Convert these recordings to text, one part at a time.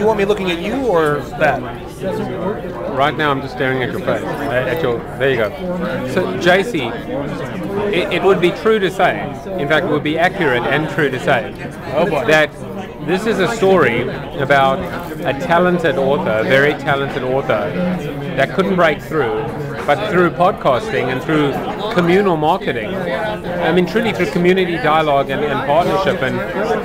you want me looking at you or that? Right now I'm just staring at your face. There you go. So, JC, it would be true to say, in fact, it would be accurate and true to say, that this is a story about a talented author, a very talented author, that couldn't break through, but through podcasting and through communal marketing, I mean truly through community dialogue and partnership and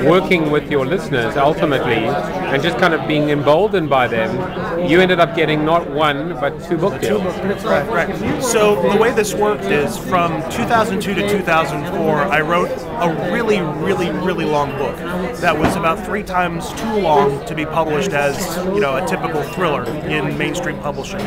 working with your listeners ultimately, and just kind of being emboldened by them, you ended up getting not one, but 2 book deals. Right. So the way this worked is from 2002 to 2004, I wrote a really, really, really long book that was about 3 times too long to be published as, a typical thriller in mainstream publishing.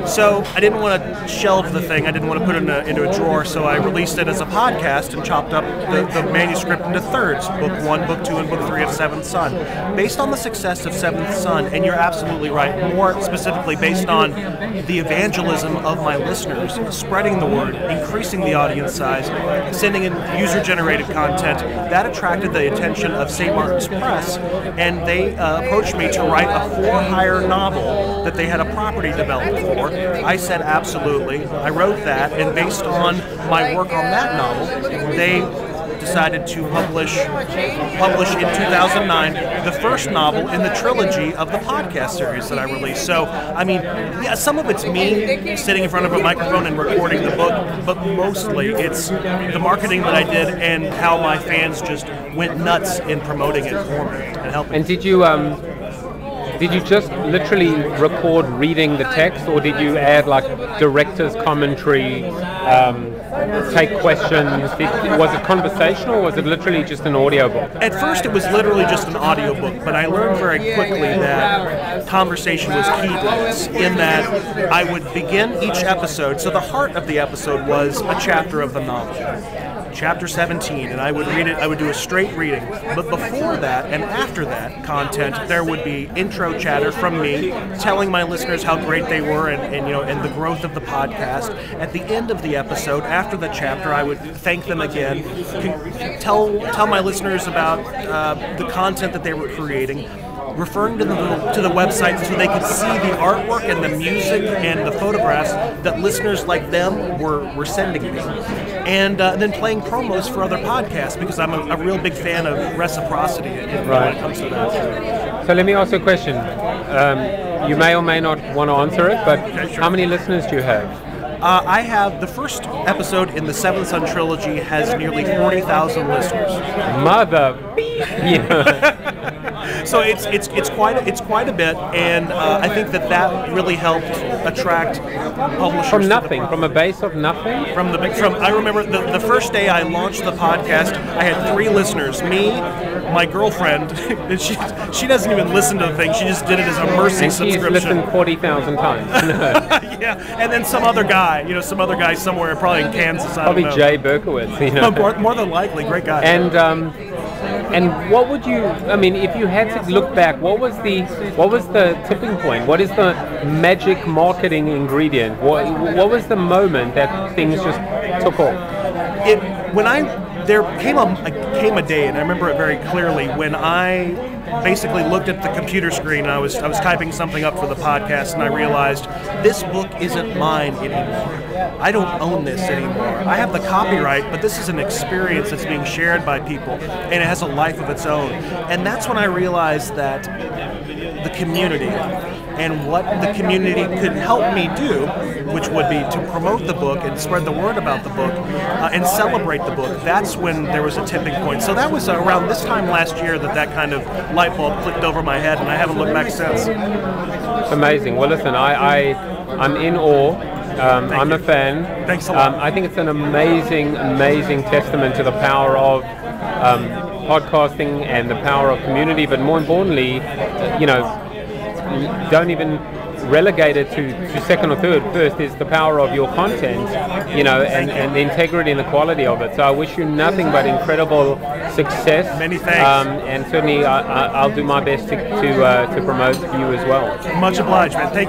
So I didn't want to shelve the thing. I didn't want to put it into a drawer, so I released it as a podcast and chopped up the manuscript into thirds, book 1, book 2, and book 3 of Seventh Son. Based on the success of Seventh Son, and you're absolutely right, more specifically based on the evangelism of my listeners, spreading the word, increasing the audience size, sending in user-generated content, that attracted the attention of St. Martin's Press, and they approached me to write a for-hire novel that they had a property developed for. I said absolutely. I wrote that, and based on my work on that novel, they decided to publish in 2009 the first novel in the trilogy of the podcast series that I released. So, I mean, yeah, some of it's me sitting in front of a microphone and recording the book, but mostly it's the marketing that I did and how my fans just went nuts in promoting it for me and helping. And did you just literally record reading the text, or did you add like director's commentary, take questions? Was it conversational, or was it literally just an audiobook? At first it was literally just an audiobook, but I learned very quickly that conversation was key to this, in that I would begin each episode, so the heart of the episode was a chapter of the novel. Chapter 17, and I would read it, I would do a straight reading. But before that and after that content, there would be intro chatter from me telling my listeners how great they were and the growth of the podcast. At the end of the episode, after the chapter, I would thank them again, tell my listeners about the content that they were creating, referring to the website so they could see the artwork and the music and the photographs that listeners like them were sending me. And then playing promos for other podcasts, because I'm a real big fan of reciprocity when it comes to that. So let me ask you a question. You may or may not want to answer it, but okay, sure. How many listeners do you have? I have the first episode in the Seventh Son trilogy has nearly 40,000 listeners. Mother. So it's quite a bit, and I think that really helped attract publishers from nothing, from a base of nothing. I remember the first day I launched the podcast, I had 3 listeners. Me, my girlfriend, and she doesn't even listen to the thing. She just did it as a mercy subscription. She's listened 40,000 times. Yeah, and then some other guy somewhere, probably in Kansas. Probably Jay Berkowitz. More than likely, great guy. And what would you? I mean, if you had to look back, what was the tipping point? What is the magic marketing ingredient? What was the moment that things just took off? There came a day, and I remember it very clearly, when I basically looked at the computer screen and I was typing something up for the podcast, and I realized this book isn't mine anymore. I don't own this anymore. I have the copyright, but this is an experience that's being shared by people, and it has a life of its own. And that's when I realized that the community and what the community could help me do, which would be to promote the book and spread the word about the book and celebrate the book. That's when there was a tipping point. So that was around this time last year that kind of light bulb clicked over my head, and I haven't looked back since. Amazing. Well, listen, I'm in awe. I'm a fan. Thanks a lot. I think it's an amazing testament to the power of podcasting and the power of community, but more importantly, don't even relegate it to second or third. First is the power of your content, and the integrity and the quality of it. So I wish you nothing but incredible success. Many thanks. And certainly I'll do my best to promote you as well. Much obliged, man. Thank you.